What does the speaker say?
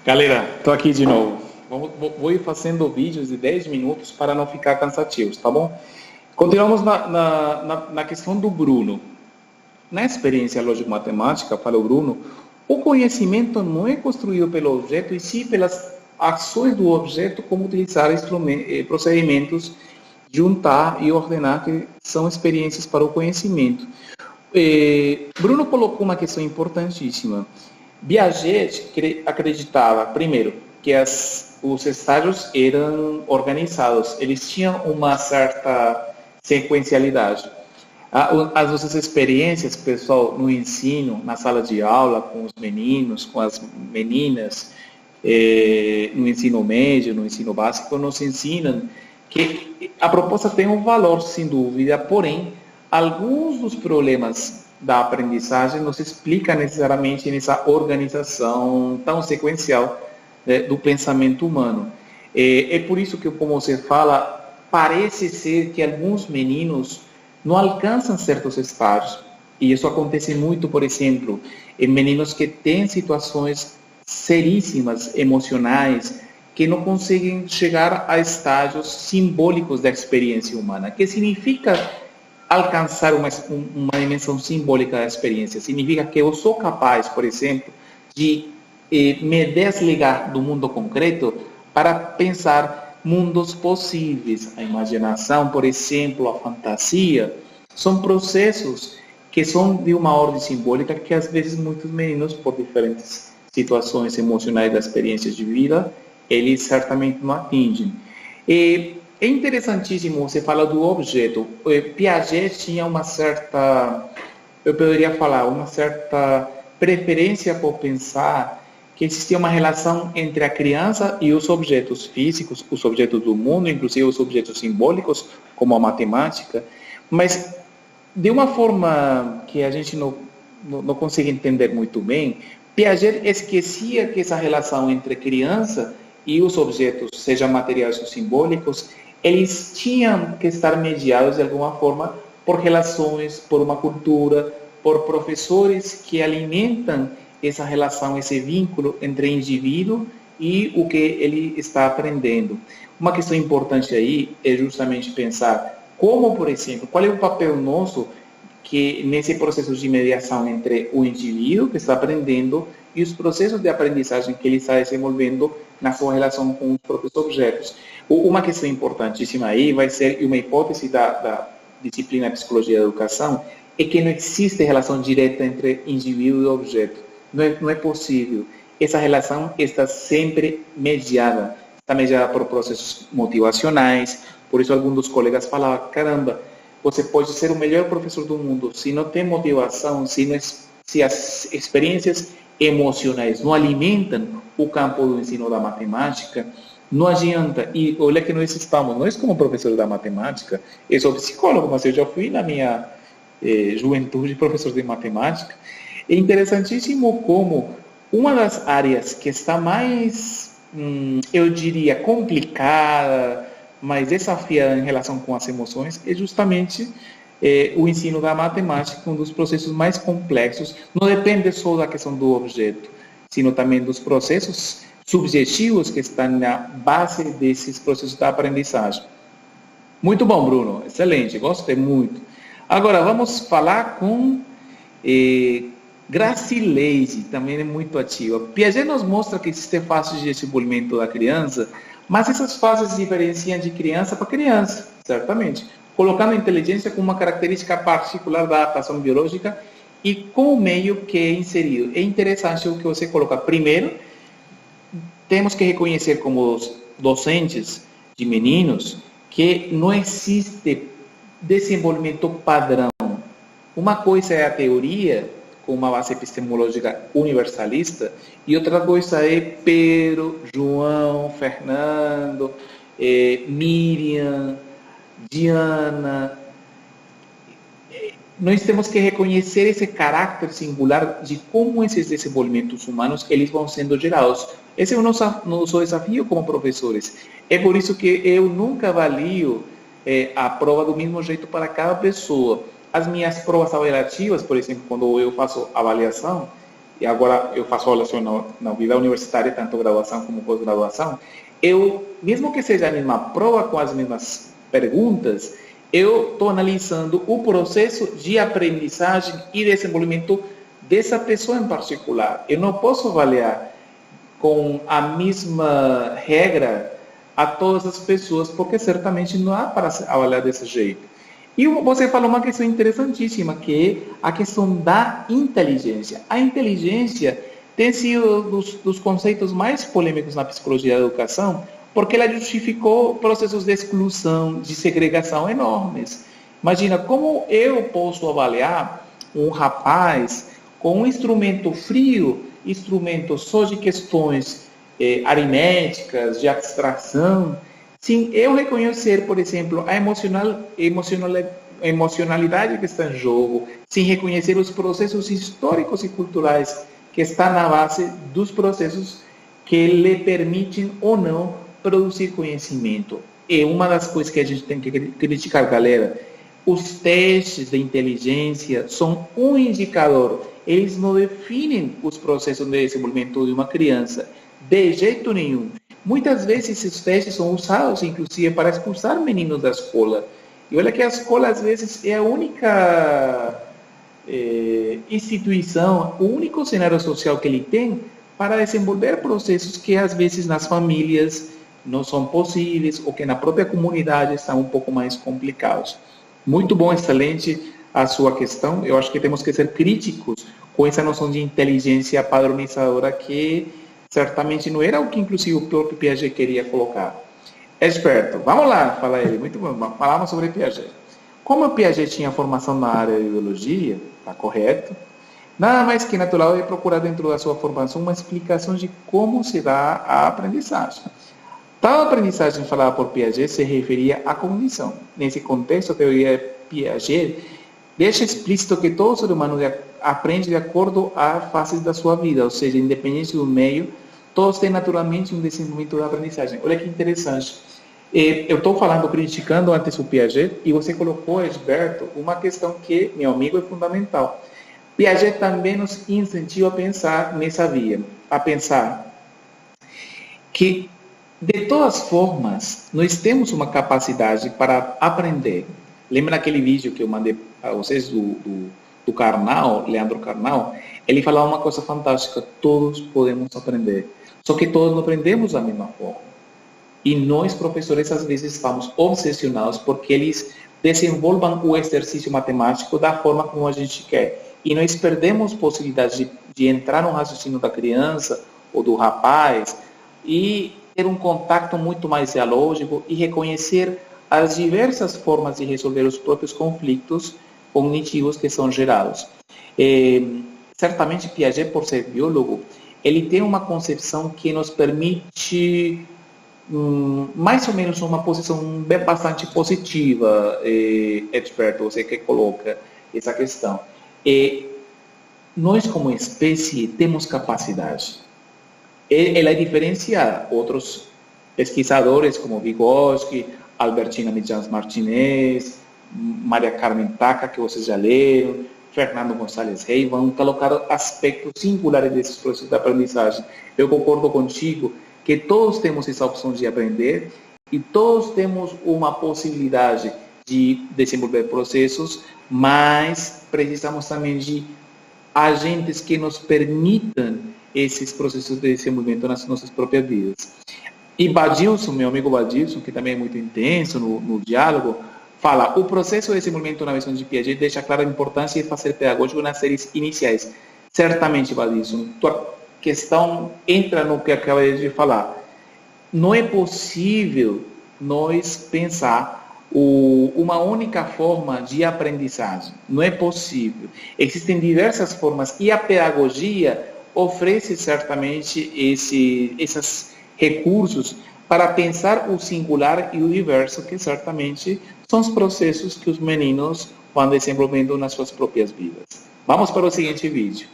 Galera, estou aqui de novo. Vou ir fazendo vídeos de 10 minutos para não ficar cansativos, tá bom? Continuamos na questão do Bruno. Na experiência lógico-matemática, para o Bruno, o conhecimento não é construído pelo objeto, e sim pelas ações do objeto, como utilizar procedimentos, juntar e ordenar, que são experiências para o conhecimento. Bruno colocou uma questão importantíssima. Piaget acreditava, primeiro, que os estágios eram organizados, eles tinham uma certa sequencialidade. As nossas experiências, pessoal, no ensino, na sala de aula, com os meninos, com as meninas, no ensino médio, no ensino básico, nos ensinam que a proposta tem um valor, sem dúvida, porém, alguns dos problemas da aprendizagem não se explica necessariamente nessa organização tão sequencial, né, do pensamento humano. É por isso que, como você fala, parece ser que alguns meninos não alcançam certos estágios. E isso acontece muito, por exemplo, em meninos que têm situações seríssimas, emocionais, que não conseguem chegar a estágios simbólicos da experiência humana. Que significa alcançar uma dimensão simbólica da experiência? Significa que eu sou capaz, por exemplo, de me desligar do mundo concreto para pensar mundos possíveis. A imaginação, por exemplo, a fantasia, são processos que são de uma ordem simbólica que às vezes muitos meninos, por diferentes situações emocionais das experiências de vida, eles certamente não atingem. É interessantíssimo você falar do objeto. Piaget tinha uma certa, eu poderia falar, uma certa preferência por pensar que existia uma relação entre a criança e os objetos físicos, os objetos do mundo, inclusive os objetos simbólicos, como a matemática, mas de uma forma que a gente não consegue entender muito bem. Piaget esquecia que essa relação entre criança e os objetos, sejam materiais ou simbólicos, eles tinham que estar mediados de alguma forma por relações, por uma cultura, por professores que alimentam essa relação, esse vínculo entre indivíduo e o que ele está aprendendo. Uma questão importante aí é justamente pensar como, por exemplo, qual é o papel nosso que nesse processo de mediação entre o indivíduo que está aprendendo e os processos de aprendizagem que ele está desenvolvendo na sua relação com os próprios objetos. Uma questão importantíssima aí vai ser, uma hipótese da disciplina Psicologia da Educação, é que não existe relação direta entre indivíduo e objeto. Não é possível. Essa relação está sempre mediada. Está mediada por processos motivacionais. Por isso, alguns dos colegas falavam, caramba, você pode ser o melhor professor do mundo, se não tem motivação, se as experiências emocionais não alimentam o campo do ensino da matemática, não adianta. E olha que nós como professores da matemática, eu sou psicólogo, mas eu já fui na minha juventude professor de matemática. É interessantíssimo como uma das áreas que está mais, eu diria, complicada, mais desafiada em relação com as emoções, é justamente o ensino da matemática, um dos processos mais complexos. Não depende só da questão do objeto, sino também dos processos subjetivos que estão na base desses processos da aprendizagem. Muito bom, Bruno. Excelente. Gostei muito. Agora, vamos falar com Gracileide, também é muito ativa. Piaget nos mostra que existem fases de desenvolvimento da criança, mas essas fases diferenciam de criança para criança, certamente, colocando a inteligência como uma característica particular da adaptação biológica e com o meio que é inserido. É interessante o que você coloca. Primeiro, temos que reconhecer como docentes de meninos que não existe desenvolvimento padrão. Uma coisa é a teoria, com uma base epistemológica universalista, e outra coisa é Pedro, João, Fernando, Miriam, Diana. Nós temos que reconhecer esse caráter singular de como esses desenvolvimentos humanos eles vão sendo gerados. Esse é o nosso desafio como professores. É por isso que eu nunca avalio a prova do mesmo jeito para cada pessoa. As minhas provas avaliativas, por exemplo, quando eu faço avaliação, e agora eu faço avaliação na vida universitária, tanto graduação como pós-graduação, eu, mesmo que seja a mesma prova com as mesmas perguntas, eu estou analisando o processo de aprendizagem e desenvolvimento dessa pessoa em particular. Eu não posso avaliar com a mesma regra a todas as pessoas, porque certamente não há para avaliar desse jeito. E você falou uma questão interessantíssima, que é a questão da inteligência. A inteligência tem sido dos conceitos mais polêmicos na psicologia da educação, porque ela justificou processos de exclusão, de segregação enormes. Imagina, como eu posso avaliar um rapaz com um instrumento frio, instrumento só de questões aritméticas, de abstração, sem eu reconhecer, por exemplo, a emocionalidade que está em jogo, sem reconhecer os processos históricos e culturais que estão na base dos processos que lhe permitem ou não produzir conhecimento. É uma das coisas que a gente tem que criticar, galera. Os testes de inteligência são um indicador. Eles não definem os processos de desenvolvimento de uma criança de jeito nenhum. Muitas vezes esses testes são usados, inclusive, para expulsar meninos da escola. E olha que a escola, às vezes, é a única instituição, o único cenário social que ele tem para desenvolver processos que, às vezes, nas famílias não são possíveis ou que na própria comunidade estão um pouco mais complicados. Muito bom, excelente a sua questão. Eu acho que temos que ser críticos com essa noção de inteligência padronizadora que certamente não era o que, inclusive, o próprio Piaget queria colocar. Esperto. Vamos lá, fala ele. Muito bom. Falamos sobre Piaget. Como o Piaget tinha formação na área de biologia, está correto, nada mais que natural é procurar dentro da sua formação uma explicação de como se dá a aprendizagem. Tal aprendizagem falada por Piaget se referia à cognição. Nesse contexto, a teoria Piaget deixa explícito que todo ser humano aprende de acordo a fases da sua vida, ou seja, independente do meio, todos têm naturalmente um desenvolvimento da aprendizagem. Olha que interessante. Eu estou criticando antes o Piaget, e você colocou, Egberto, uma questão que, meu amigo, é fundamental. Piaget também nos incentiva a pensar nessa via, a pensar que, de todas formas, nós temos uma capacidade para aprender. Lembra aquele vídeo que eu mandei para vocês do Karnal, Leandro Karnal? Ele falava uma coisa fantástica: todos podemos aprender, só que todos não aprendemos da mesma forma. E nós, professores, às vezes estamos obsessionados porque eles desenvolvam o exercício matemático da forma como a gente quer. E nós perdemos possibilidade de entrar no raciocínio da criança ou do rapaz e ter um contato muito mais dialógico e reconhecer as diversas formas de resolver os próprios conflitos cognitivos que são gerados. Certamente Piaget, por ser biólogo, ele tem uma concepção que nos permite mais ou menos uma posição bastante positiva, Experto, você que coloca essa questão. Nós, como espécie, temos capacidade. Ela é diferenciada. Outros pesquisadores, como Vygotsky, Albertina Mijans Martinez, Maria Carmen Taca, que vocês já leram, Fernando Gonçalves Rey, vão colocar aspectos singulares desses processos de aprendizagem. Eu concordo contigo que todos temos essa opção de aprender e todos temos uma possibilidade de desenvolver processos, mas precisamos também de agentes que nos permitam esses processos de desenvolvimento nas nossas próprias vidas. E Badilson, meu amigo Badilson, que também é muito intenso no diálogo, fala: o processo de desenvolvimento na visão de Piaget deixa clara a importância de fazer pedagógico nas séries iniciais. Certamente, Badilson, tua questão entra no que acabei de falar. Não é possível nós pensar uma única forma de aprendizagem. Não é possível. Existem diversas formas e a pedagogia oferece certamente esses recursos para pensar o singular e o diverso, que certamente são os processos que os meninos vão desenvolvendo nas suas próprias vidas. Vamos para o seguinte vídeo.